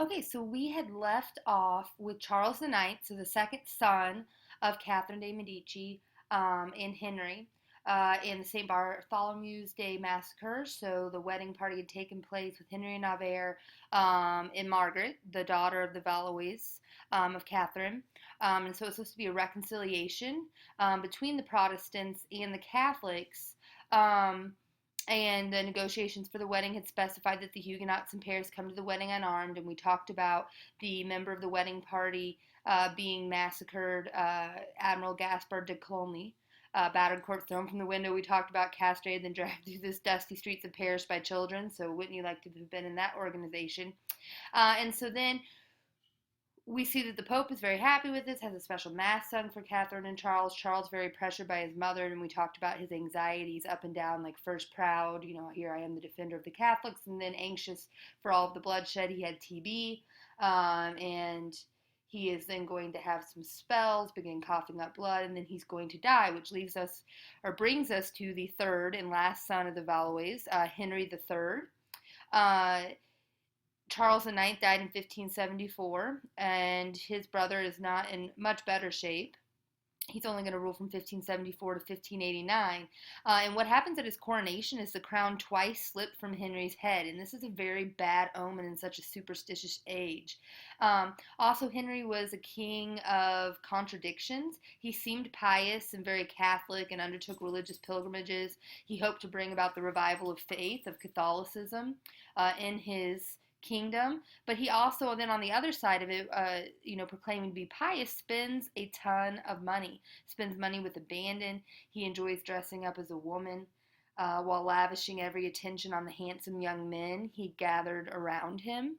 Okay, so we had left off with Charles the Ninth, so the second son of Catherine de' Medici and Henry, in the St. Bartholomew's Day massacre. So the wedding party had taken place with Henry of Navarre and Margaret, the daughter of the Valois of Catherine. And so it's supposed to be a reconciliation between the Protestants and the Catholics. Um, and the negotiations for the wedding had specified that the Huguenots in Paris come to the wedding unarmed, and we talked about the member of the wedding party being massacred, Admiral Gaspard de Coligny. Battered corpse thrown from the window. We talked about castrated, then dragged through the dusty streets of Paris by children. So wouldn't you like to have been in that organization? And so then we see that the Pope is very happy with this, has a special mass sung for Catherine and Charles. Charles very pressured by his mother, and we talked about his anxieties up and down, like first proud, here I am the defender of the Catholics, and then anxious for all of the bloodshed. He had TB, and he is then going to have some spells, begin coughing up blood, and then he's going to die, which leaves us, or brings us to the third and last son of the Valois, Henry III. Uh, Charles IX died in 1574, and his brother is not in much better shape. He's only going to rule from 1574 to 1589. And what happens at his coronation is the crown twice slipped from Henry's head, and this is a very bad omen in such a superstitious age. Also, Henry was a king of contradictions. He seemed pious and very Catholic and undertook religious pilgrimages. He hoped to bring about the revival of faith, of Catholicism, in his kingdom, but he also then on the other side of it, proclaiming to be pious, spends a ton of money, spends money with abandon. He enjoys dressing up as a woman, while lavishing every attention on the handsome young men he gathered around him.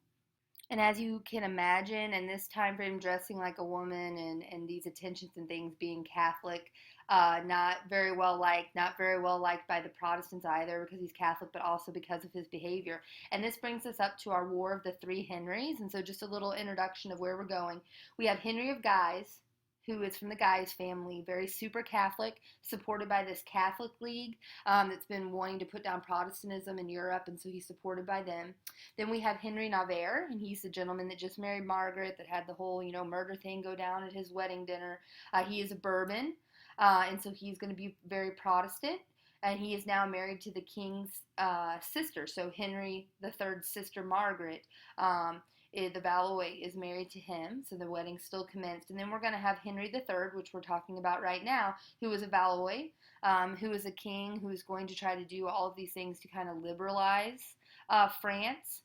And as you can imagine, in this time frame, dressing like a woman and these attentions and things, being Catholic, not very well liked, not very well liked by the Protestants either, because he's Catholic, but also because of his behavior. And this brings us up to our War of the Three Henrys. And so, just a little introduction of where we're going. We have Henry of Guise, who is from the Guise family, very super Catholic, supported by this Catholic League that's been wanting to put down Protestantism in Europe, and so he's supported by them. Then we have Henry Navarre, and he's the gentleman that just married Margaret, that had the whole, murder thing go down at his wedding dinner. He is a Bourbon, and so he's going to be very Protestant. And he is now married to the king's sister, so Henry III's sister Margaret. The Valois is married to him, so the wedding's still commenced. And then we're going to have Henry III, which we're talking about right now, who was a Valois, who is a king who is going to try to do all of these things to kind of liberalize France.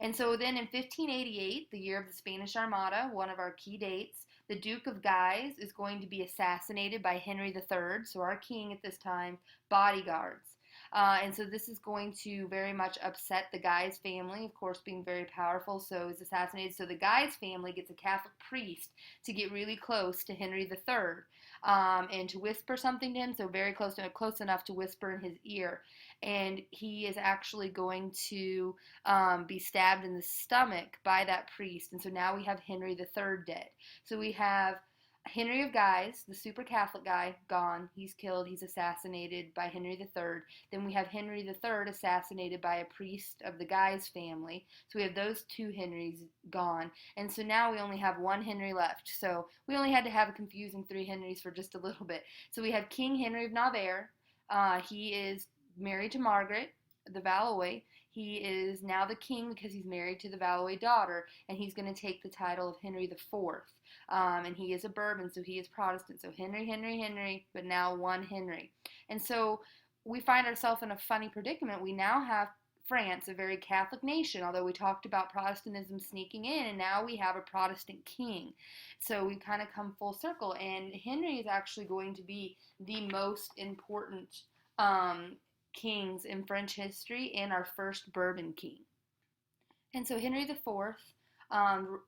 And so then in 1588, the year of the Spanish Armada, one of our key dates, the Duke of Guise is going to be assassinated by Henry III, so our king at this time, bodyguards. And so this is going to very much upset the Guise family, of course, being very powerful, so is assassinated. So the Guise family gets a Catholic priest to get really close to Henry III and to whisper something to him, so very close enough to whisper in his ear. And he is actually going to be stabbed in the stomach by that priest. And so now we have Henry III dead. So we have Henry of Guise, the super Catholic guy, gone. He's killed. He's assassinated by Henry III. Then we have Henry III assassinated by a priest of the Guise family. So we have those two Henrys gone. And so now we only have one Henry left. So we only had to have a confusing three Henrys for just a little bit. So we have King Henry of Navarre. He is married to Margaret, the Valois. He is now the king because he's married to the Valois daughter, and he's going to take the title of Henry IV. And he is a Bourbon, so he is Protestant. So Henry, but now one Henry. And so we find ourselves in a funny predicament. We now have France, a very Catholic nation, although we talked about Protestantism sneaking in, and now we have a Protestant king. So we kind of come full circle, and Henry is actually going to be the most important kings in French history and our first Bourbon king. And so Henry IV,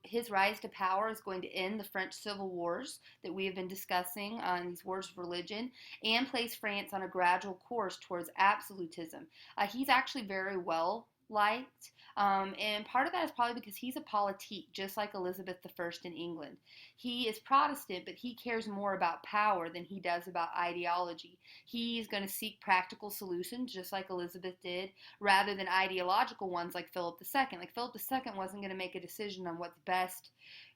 his rise to power is going to end the French civil wars that we have been discussing, these wars of religion, and place France on a gradual course towards absolutism. He's actually very well liked. And part of that is probably because he's a politique, just like Elizabeth I in England. He is Protestant, but he cares more about power than he does about ideology. He's going to seek practical solutions, just like Elizabeth did, rather than ideological ones like Philip II. Like Philip II wasn't going to make a decision on what's best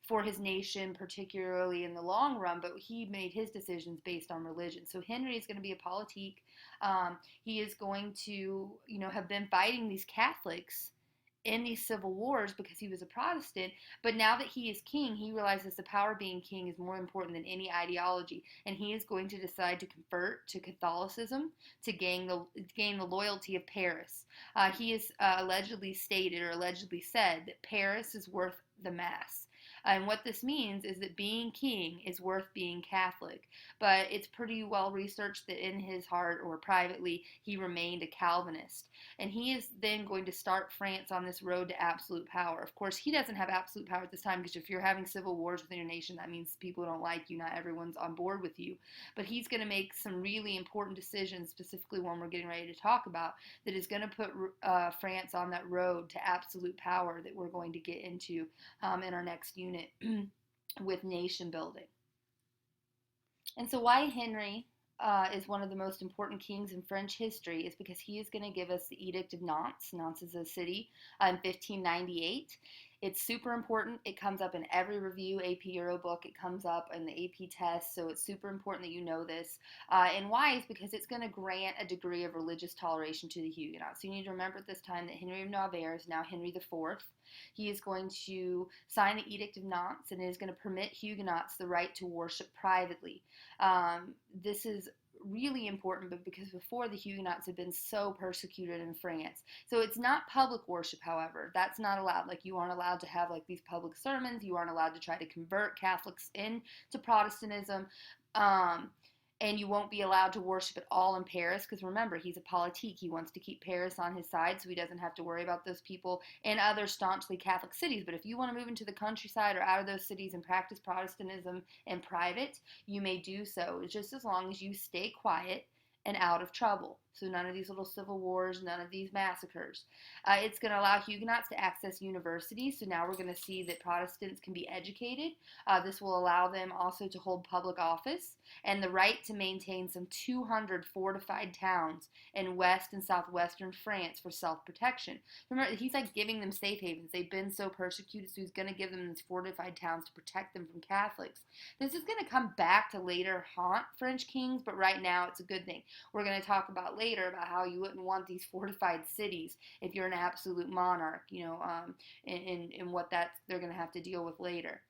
for his nation, particularly in the long run, but he made his decisions based on religion. So Henry is going to be a politique. He is going to, have been fighting these Catholics in these civil wars because he was a Protestant. But now that he is king, he realizes the power of being king is more important than any ideology, and he is going to decide to convert to Catholicism to gain the loyalty of Paris. He has allegedly stated or allegedly said that Paris is worth the mass. And what this means is that being king is worth being Catholic. But it's pretty well researched that in his heart or privately, he remained a Calvinist. And he is then going to start France on this road to absolute power. Of course, he doesn't have absolute power at this time because if you're having civil wars within your nation, that means people don't like you. Not everyone's on board with you. But he's going to make some really important decisions, specifically one we're getting ready to talk about, that is going to put France on that road to absolute power that we're going to get into in our next unit with nation building. And so why Henry is one of the most important kings in French history is because he is going to give us the Edict of Nantes. Nantes is a city in 1598. It's super important. It comes up in every review, AP Euro book. It comes up in the AP test, so it's super important that you know this. And why is because it's going to grant a degree of religious toleration to the Huguenots. So you need to remember at this time that Henry of Navarre is now Henry IV. He is going to sign the Edict of Nantes, and it is going to permit Huguenots the right to worship privately. This is really important, but because before the Huguenots had been so persecuted in France. So it's not public worship, however. That's not allowed. Like, you aren't allowed to have like these public sermons. You aren't allowed to try to convert Catholics into Protestantism. And you won't be allowed to worship at all in Paris because remember, he's a politique. He wants to keep Paris on his side so he doesn't have to worry about those people in other staunchly Catholic cities. But if you want to move into the countryside or out of those cities and practice Protestantism in private, you may do so, just as long as you stay quiet and out of trouble. So none of these little civil wars, none of these massacres. It's going to allow Huguenots to access universities. So now we're going to see that Protestants can be educated. This will allow them also to hold public office and the right to maintain some 200 fortified towns in west and southwestern France for self-protection. Remember, he's like giving them safe havens. They've been so persecuted, so he's going to give them these fortified towns to protect them from Catholics. This is going to come back to later haunt French kings, but right now it's a good thing. We're going to talk about later about how you wouldn't want these fortified cities if you're an absolute monarch, and what they're going to have to deal with later.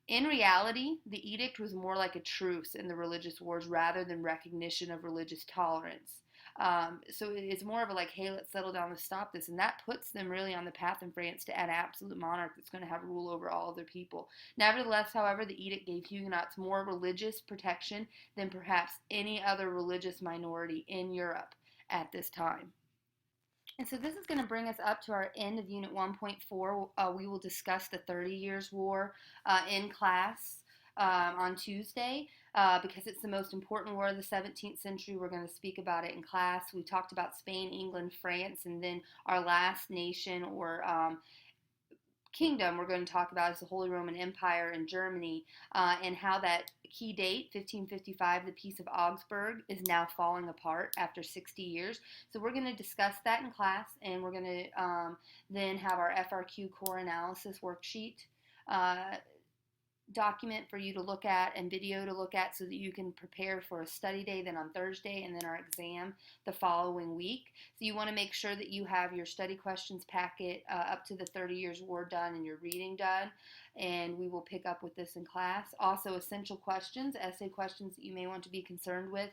In reality, the edict was more like a truce in the religious wars rather than recognition of religious tolerance. So it's more of a like, hey, let's settle down, let's stop this. And that puts them really on the path in France to an absolute monarch that's going to have rule over all other people. Nevertheless, however, the edict gave Huguenots more religious protection than perhaps any other religious minority in Europe at this time. And so this is going to bring us up to our end of Unit 1.4. We will discuss the 30 Years' War in class on Tuesday because it's the most important war of the 17th century. We're going to speak about it in class. We talked about Spain, England, France, and then our last nation or kingdom we're going to talk about is the Holy Roman Empire in Germany, and how that key date, 1555, the Peace of Augsburg, is now falling apart after 60 years. So we're going to discuss that in class, and we're going to then have our FRQ core analysis worksheet document for you to look at and video to look at so that you can prepare for a study day then on Thursday and then our exam the following week. So you want to make sure that you have your study questions packet up to the 30 Years' War done and your reading done, and we will pick up with this in class. Also, essential questions, essay questions that you may want to be concerned with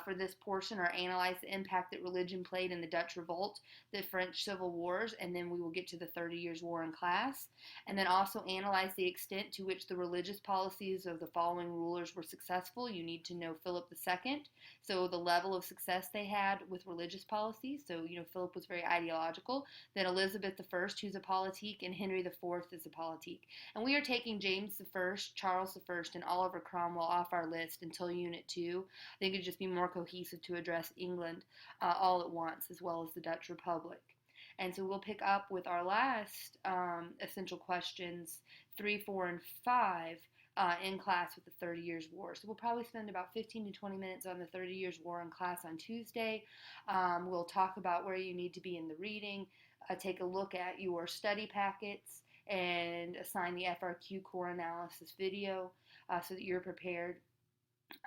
for this portion are analyze the impact that religion played in the Dutch Revolt, the French Civil Wars, and then we will get to the 30 Years' War in class. And then also analyze the extent to which the religious policies of the following rulers were successful. You need to know Philip II, so the level of success they had with religious policies. So, Philip was very ideological. Then Elizabeth I, who's a politique, and Henry IV is a politique. And we are taking James I, Charles I, and Oliver Cromwell off our list until Unit 2. I think it'd just be more cohesive to address England all at once, as well as the Dutch Republic. And so we'll pick up with our last essential questions, 3, 4, and 5, in class with the 30 Years' War. So we'll probably spend about 15 to 20 minutes on the 30 Years' War in class on Tuesday. We'll talk about where you need to be in the reading, take a look at your study packets, and assign the FRQ core analysis video so that you're prepared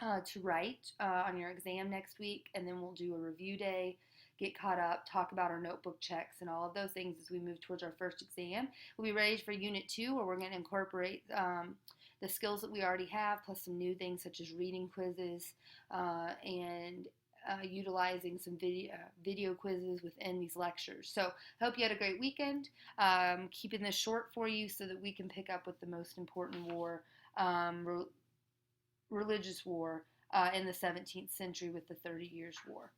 to write on your exam next week. And then we'll do a review day, get caught up, talk about our notebook checks and all of those things as we move towards our first exam. We'll be ready for Unit 2, where we're going to incorporate the skills that we already have, plus some new things such as reading quizzes and utilizing some video quizzes within these lectures. So I hope you had a great weekend. Keeping this short for you so that we can pick up with the most important war, religious war in the 17th century with the 30 Years' War.